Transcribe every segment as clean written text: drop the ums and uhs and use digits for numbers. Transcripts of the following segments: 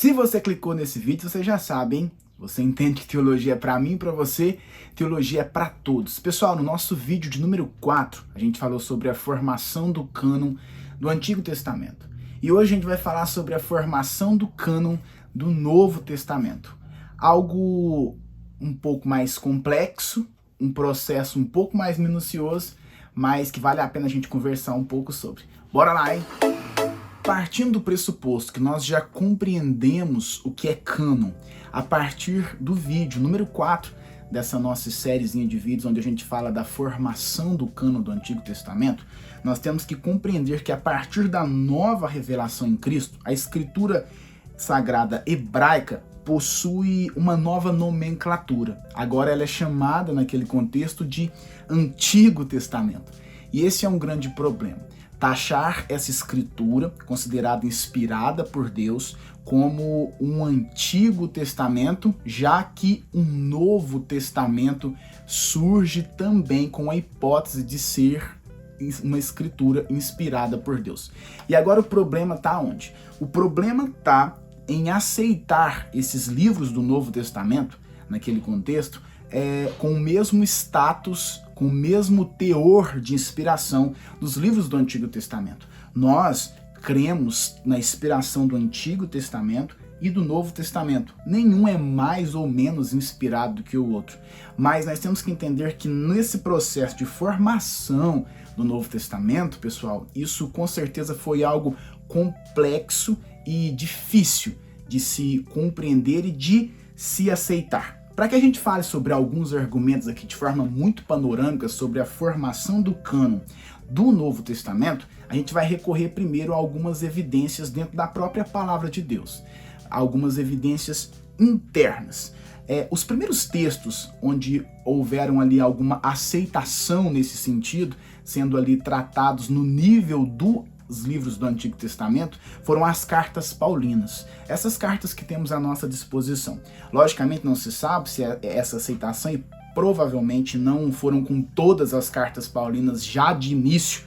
Se você clicou nesse vídeo, você já sabe, hein? Você entende que teologia é para mim e para você, teologia é para todos. Pessoal, no nosso vídeo de número 4, a gente falou sobre a formação do cânon do Antigo Testamento. E hoje a gente vai falar sobre a formação do cânon do Novo Testamento. Algo um pouco mais complexo, um processo um pouco mais minucioso, mas que vale a pena a gente conversar um pouco sobre. Bora lá, hein? Partindo do pressuposto que nós já compreendemos o que é cânon, a partir do vídeo número 4 dessa nossa sériezinha de vídeos, onde a gente fala da formação do cânon do Antigo Testamento, nós temos que compreender que a partir da nova revelação em Cristo, a Escritura Sagrada Hebraica possui uma nova nomenclatura. Agora ela é chamada, naquele contexto, de Antigo Testamento. E esse é um grande problema. Taxar essa escritura, considerada inspirada por Deus, como um Antigo Testamento, já que um Novo Testamento surge também com a hipótese de ser uma escritura inspirada por Deus. E agora o problema está onde? O problema está em aceitar esses livros do Novo Testamento, naquele contexto, com o mesmo status, com o mesmo teor de inspiração dos livros do Antigo Testamento. Nós cremos na inspiração do Antigo Testamento e do Novo Testamento. Nenhum é mais ou menos inspirado do que o outro. Mas nós temos que entender que nesse processo de formação do Novo Testamento, pessoal, isso com certeza foi algo complexo e difícil de se compreender e de se aceitar. Para que a gente fale sobre alguns argumentos aqui de forma muito panorâmica sobre a formação do cânon do Novo Testamento, a gente vai recorrer primeiro a algumas evidências dentro da própria palavra de Deus, algumas evidências internas. Os primeiros textos onde houveram ali alguma aceitação nesse sentido, sendo ali tratados no nível dos livros do Antigo Testamento, foram as cartas paulinas. Essas cartas que temos à nossa disposição. Logicamente não se sabe se essa aceitação, e provavelmente não foram com todas as cartas paulinas já de início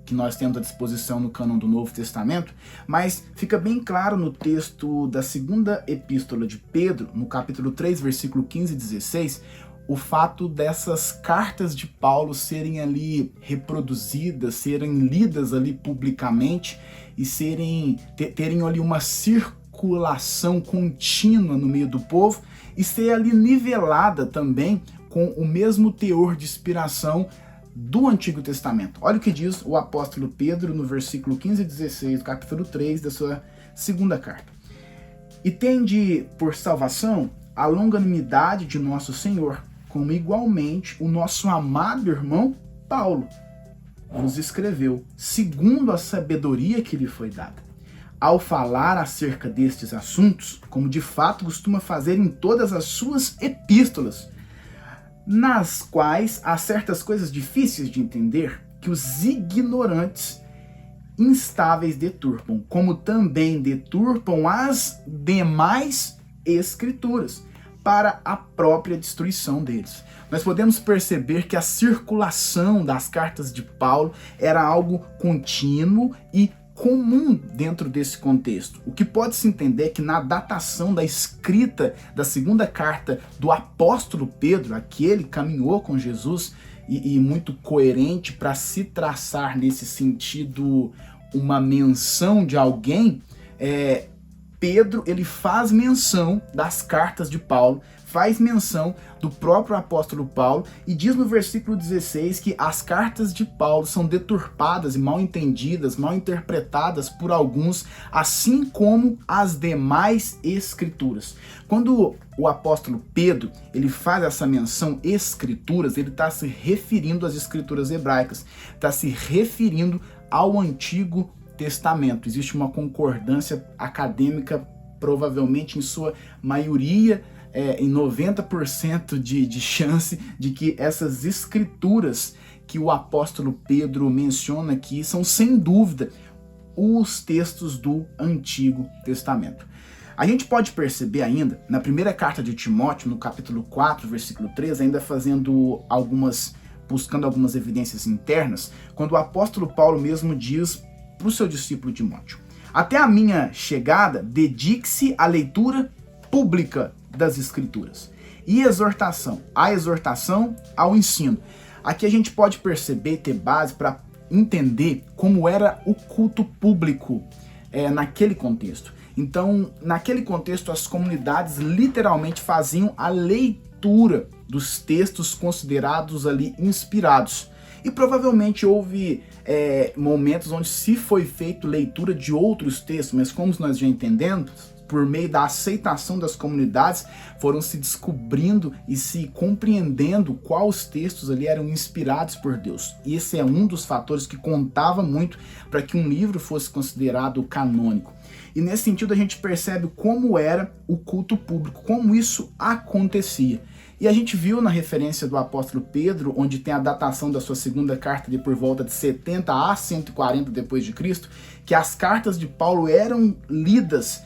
que nós temos à disposição no cânon do Novo Testamento, mas fica bem claro no texto da segunda epístola de Pedro, no capítulo 3, versículo 15 e 16, o fato dessas cartas de Paulo serem ali reproduzidas, serem lidas ali publicamente e terem ali uma circulação contínua no meio do povo e ser ali nivelada também com o mesmo teor de inspiração do Antigo Testamento. Olha o que diz o apóstolo Pedro no versículo 15 e 16 do capítulo 3 da sua segunda carta. E tende por salvação a longanimidade de nosso Senhor, como igualmente o nosso amado irmão Paulo nos escreveu, segundo a sabedoria que lhe foi dada, ao falar acerca destes assuntos, como de fato costuma fazer em todas as suas epístolas, nas quais há certas coisas difíceis de entender que os ignorantes instáveis deturpam, como também deturpam as demais escrituras, para a própria destruição deles. Nós podemos perceber que a circulação das cartas de Paulo era algo contínuo e comum dentro desse contexto. O que pode-se entender é que na datação da escrita da segunda carta do apóstolo Pedro, aquele que caminhou com Jesus e muito coerente para se traçar nesse sentido uma menção de alguém, Pedro ele faz menção das cartas de Paulo, faz menção do próprio apóstolo Paulo e diz no versículo 16 que as cartas de Paulo são deturpadas e mal entendidas, mal interpretadas por alguns, assim como as demais escrituras. Quando o apóstolo Pedro ele faz essa menção escrituras, ele está se referindo às escrituras hebraicas, está se referindo ao Antigo Testamento. Existe uma concordância acadêmica, provavelmente em sua maioria, em 90% de chance de que essas escrituras que o apóstolo Pedro menciona aqui são, sem dúvida, os textos do Antigo Testamento. A gente pode perceber ainda, na primeira carta de Timóteo, no capítulo 4, versículo 3, ainda buscando algumas evidências internas, quando o apóstolo Paulo mesmo diz para o seu discípulo Timóteo: Até a minha chegada, dedique-se à leitura pública das Escrituras e a exortação ao ensino. Aqui a gente pode perceber, ter base para entender como era o culto público naquele contexto. Então, naquele contexto, as comunidades literalmente faziam a leitura dos textos considerados ali inspirados. E provavelmente houve momentos onde se foi feito leitura de outros textos, mas como nós já entendemos, por meio da aceitação das comunidades, foram se descobrindo e se compreendendo quais textos ali eram inspirados por Deus. E esse é um dos fatores que contava muito para que um livro fosse considerado canônico. E nesse sentido a gente percebe como era o culto público, como isso acontecia. E a gente viu na referência do apóstolo Pedro, onde tem a datação da sua segunda carta de por volta de 70 a 140 depois de Cristo, que as cartas de Paulo eram lidas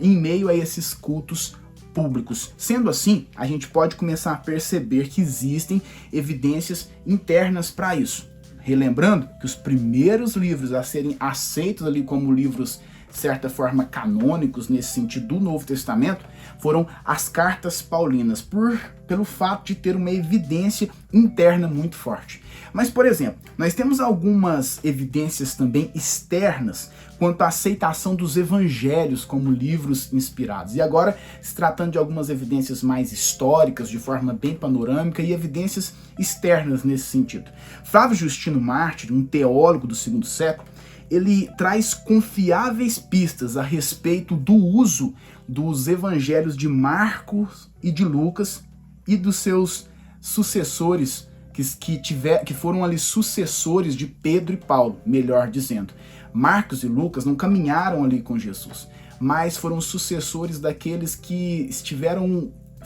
em meio a esses cultos públicos. Sendo assim, a gente pode começar a perceber que existem evidências internas para isso. Relembrando que os primeiros livros a serem aceitos ali como livros, de certa forma, canônicos nesse sentido do Novo Testamento, foram as cartas paulinas, pelo fato de ter uma evidência interna muito forte. Mas, por exemplo, nós temos algumas evidências também externas quanto à aceitação dos evangelhos como livros inspirados. E agora, se tratando de algumas evidências mais históricas, de forma bem panorâmica, e evidências externas nesse sentido. Flávio Justino Mártir, um teólogo do segundo século, ele traz confiáveis pistas a respeito do uso dos evangelhos de Marcos e de Lucas e dos seus sucessores, que foram ali sucessores de Pedro e Paulo, melhor dizendo. Marcos e Lucas não caminharam ali com Jesus, mas foram sucessores daqueles que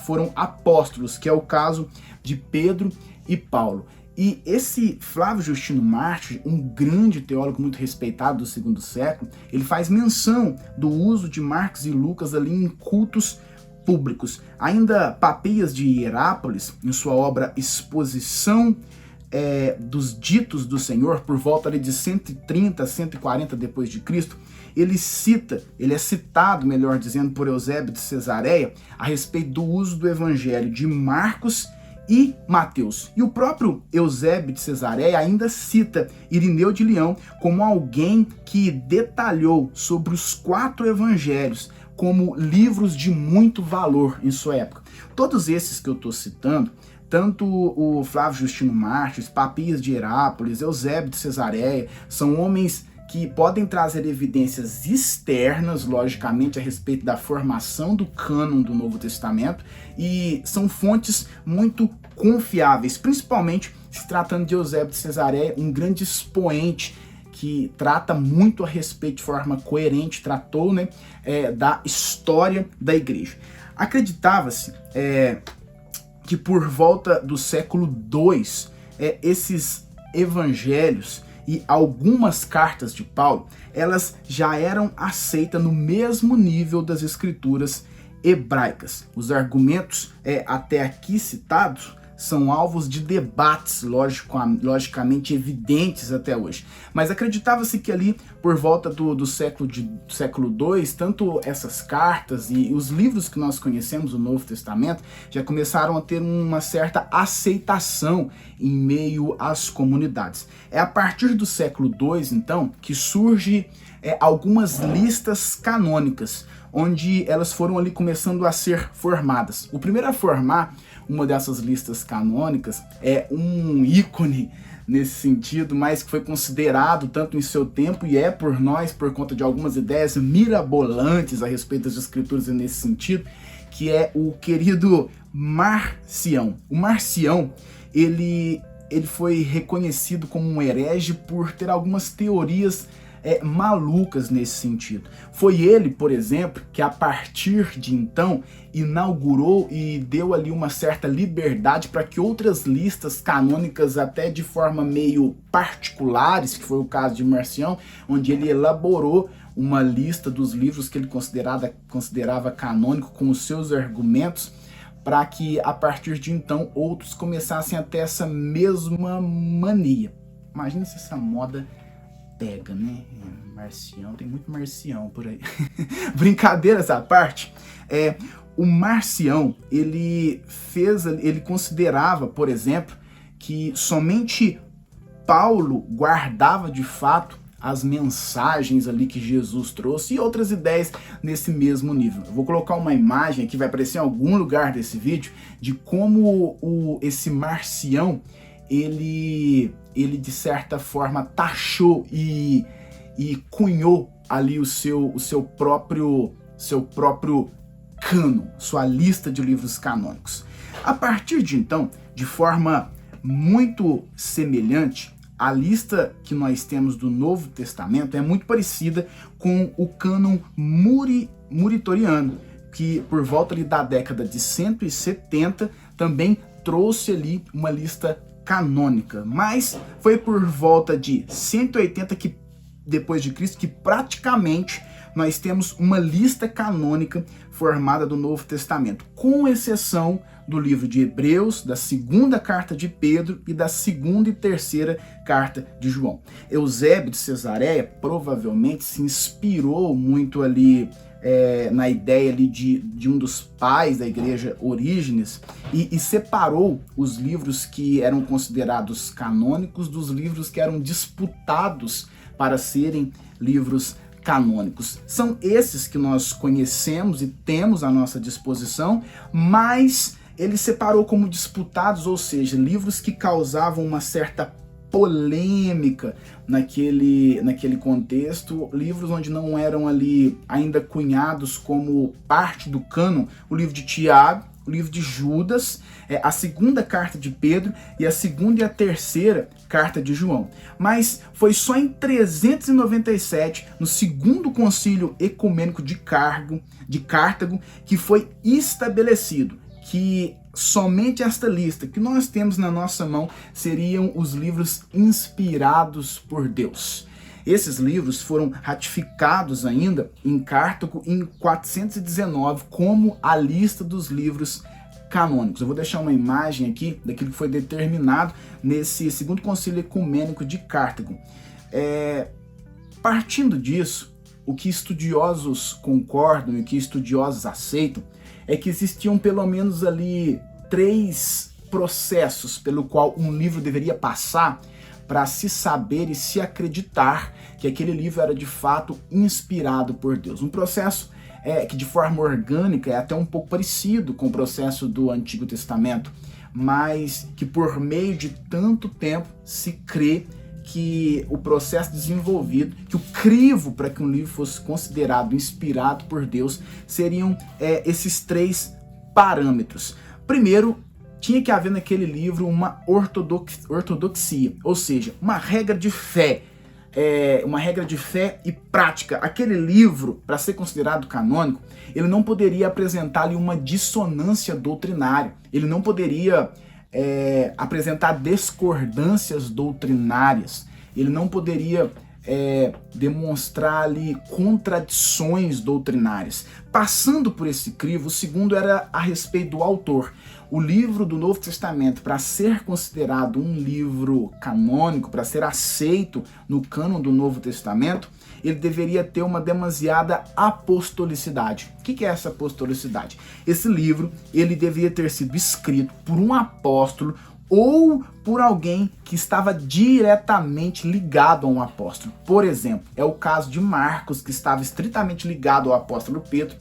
foram apóstolos, que é o caso de Pedro e Paulo. E esse Flávio Justino Mártir, um grande teólogo muito respeitado do segundo século, ele faz menção do uso de Marcos e Lucas ali em cultos públicos. Ainda Papias de Hierápolis, em sua obra Exposição dos Ditos do Senhor, por volta ali de 130 a 140 depois de Cristo, ele é citado, melhor dizendo, por Eusébio de Cesareia a respeito do uso do evangelho de Marcos e Mateus. E o próprio Eusébio de Cesareia ainda cita Irineu de Leão como alguém que detalhou sobre os 4 evangelhos como livros de muito valor em sua época. Todos esses que eu estou citando, tanto o Flávio Justino Mártir, Papias de Hierápolis, Eusébio de Cesareia, são homens que podem trazer evidências externas, logicamente, a respeito da formação do cânon do Novo Testamento, e são fontes muito confiáveis, principalmente se tratando de Eusébio de Cesareia, um grande expoente que trata muito a respeito de forma coerente, tratou da história da igreja. Acreditava-se que por volta do século II, esses evangelhos e algumas cartas de Paulo, elas já eram aceitas no mesmo nível das escrituras hebraicas. Os argumentos até aqui citados são alvos de debates, logicamente evidentes até hoje. Mas acreditava-se que ali, por volta do século II, tanto essas cartas e os livros que nós conhecemos do Novo Testamento já começaram a ter uma certa aceitação em meio às comunidades. É a partir do século II, então, que surge algumas listas canônicas, onde elas foram ali começando a ser formadas. O primeiro a formar uma dessas listas canônicas é um ícone nesse sentido, mas que foi considerado tanto em seu tempo e por nós por conta de algumas ideias mirabolantes a respeito das escrituras nesse sentido, que é o querido Marcião. O Marcião, ele foi reconhecido como um herege por ter algumas teorias malucas nesse sentido. Foi ele, por exemplo, que a partir de então inaugurou e deu ali uma certa liberdade para que outras listas canônicas, até de forma meio particulares, que foi o caso de Marcião, onde ele elaborou uma lista dos livros que ele considerava canônico com os seus argumentos, para que a partir de então outros começassem a ter essa mesma mania. Imagina se essa moda pega, né? Marcião, tem muito Marcião por aí. Brincadeiras à parte, o Marcião, ele considerava, por exemplo, que somente Paulo guardava de fato as mensagens ali que Jesus trouxe e outras ideias nesse mesmo nível. Eu vou colocar uma imagem que vai aparecer em algum lugar desse vídeo de como esse Marcião, ele de certa forma taxou e cunhou ali o seu próprio cânon, sua lista de livros canônicos. A partir de então, de forma muito semelhante, a lista que nós temos do Novo Testamento é muito parecida com o cânon muritoriano, que por volta ali da década de 170 também trouxe ali uma lista canônica, mas foi por volta de 180 depois de Cristo que praticamente nós temos uma lista canônica formada do Novo Testamento, com exceção do livro de Hebreus, da segunda carta de Pedro e da segunda e terceira carta de João. Eusébio de Cesareia provavelmente se inspirou muito ali na ideia ali de um dos pais da igreja, Orígenes, e separou os livros que eram considerados canônicos dos livros que eram disputados para serem livros canônicos. São esses que nós conhecemos e temos à nossa disposição, mas ele separou como disputados, ou seja, livros que causavam uma certa polêmica naquele contexto, livros onde não eram ali ainda cunhados como parte do cânon, o livro de Tiago, o livro de Judas, a segunda carta de Pedro e a segunda e a terceira carta de João. Mas foi só em 397, no segundo concílio ecumênico de Cartago, que foi estabelecido que somente esta lista que nós temos na nossa mão seriam os livros inspirados por Deus. Esses livros foram ratificados ainda em Cartago em 419 como a lista dos livros canônicos. Eu vou deixar uma imagem aqui daquilo que foi determinado nesse segundo concílio ecumênico de Cartago. Partindo disso, o que estudiosos concordam e o que estudiosos aceitam é que existiam pelo menos ali 3 processos pelo qual um livro deveria passar para se saber e se acreditar que aquele livro era de fato inspirado por Deus. Um processo que de forma orgânica é até um pouco parecido com o processo do Antigo Testamento, mas que por meio de tanto tempo se crê que o processo desenvolvido, que o crivo para que um livro fosse considerado inspirado por Deus, seriam esses 3 parâmetros. Primeiro, tinha que haver naquele livro uma ortodoxia, ou seja, uma regra de fé, e prática. Aquele livro, para ser considerado canônico, ele não poderia apresentar ali uma dissonância doutrinária, ele não poderia apresentar discordâncias doutrinárias, ele não poderia demonstrar ali contradições doutrinárias. Passando por esse crivo, o segundo era a respeito do autor. O livro do Novo Testamento, para ser considerado um livro canônico, para ser aceito no cânon do Novo Testamento, ele deveria ter uma demasiada apostolicidade. O que é essa apostolicidade? Esse livro, ele deveria ter sido escrito por um apóstolo ou por alguém que estava diretamente ligado a um apóstolo. Por exemplo, é o caso de Marcos, que estava estritamente ligado ao apóstolo Pedro.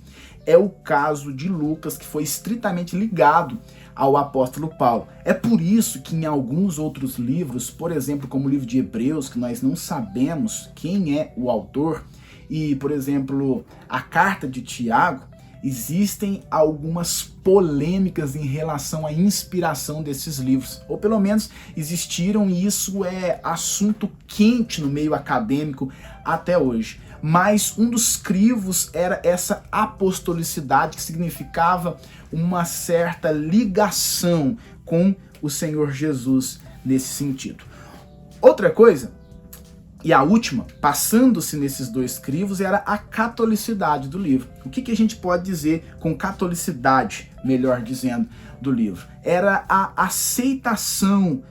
É o caso de Lucas, que foi estritamente ligado ao apóstolo Paulo. É por isso que em alguns outros livros, por exemplo, como o livro de Hebreus, que nós não sabemos quem é o autor, e, por exemplo, a carta de Tiago, existem algumas polêmicas em relação à inspiração desses livros, ou pelo menos existiram, e isso é assunto quente no meio acadêmico até hoje. Mas um dos crivos era essa apostolicidade, que significava uma certa ligação com o Senhor Jesus nesse sentido. Outra coisa, e a última, passando-se nesses 2 crivos, era a catolicidade do livro. O que a gente pode dizer com catolicidade, melhor dizendo, do livro? Era a aceitação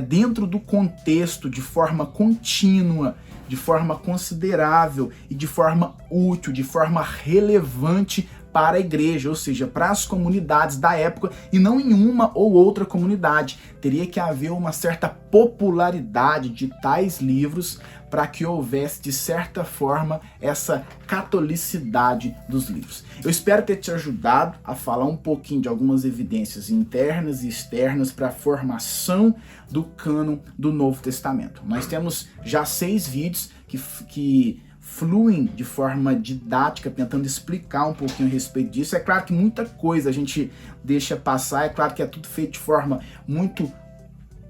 dentro do contexto, de forma contínua, de forma considerável e de forma útil, de forma relevante para a igreja, ou seja, para as comunidades da época e não em uma ou outra comunidade. Teria que haver uma certa popularidade de tais livros para que houvesse, de certa forma, essa catolicidade dos livros. Eu espero ter te ajudado a falar um pouquinho de algumas evidências internas e externas para a formação do cânon do Novo Testamento. Nós temos já 6 vídeos que fluem de forma didática, tentando explicar um pouquinho a respeito disso. É claro que muita coisa a gente deixa passar, é claro que é tudo feito de forma muito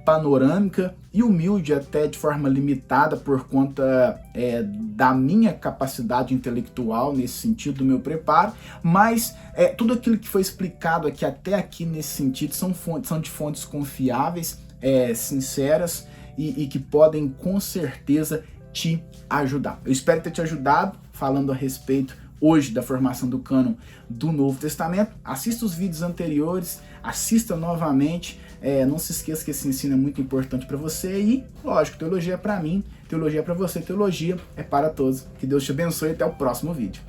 panorâmica e humilde, até de forma limitada por conta da minha capacidade intelectual nesse sentido, do meu preparo, mas tudo aquilo que foi explicado aqui até aqui nesse sentido são de fontes confiáveis, sinceras e que podem com certeza te ajudar. Eu espero ter te ajudado falando a respeito hoje da formação do cânon do Novo Testamento. Assista os vídeos anteriores, assista novamente, não se esqueça que esse ensino é muito importante para você e, lógico, teologia é para mim, teologia é para você, teologia é para todos. Que Deus te abençoe e até o próximo vídeo.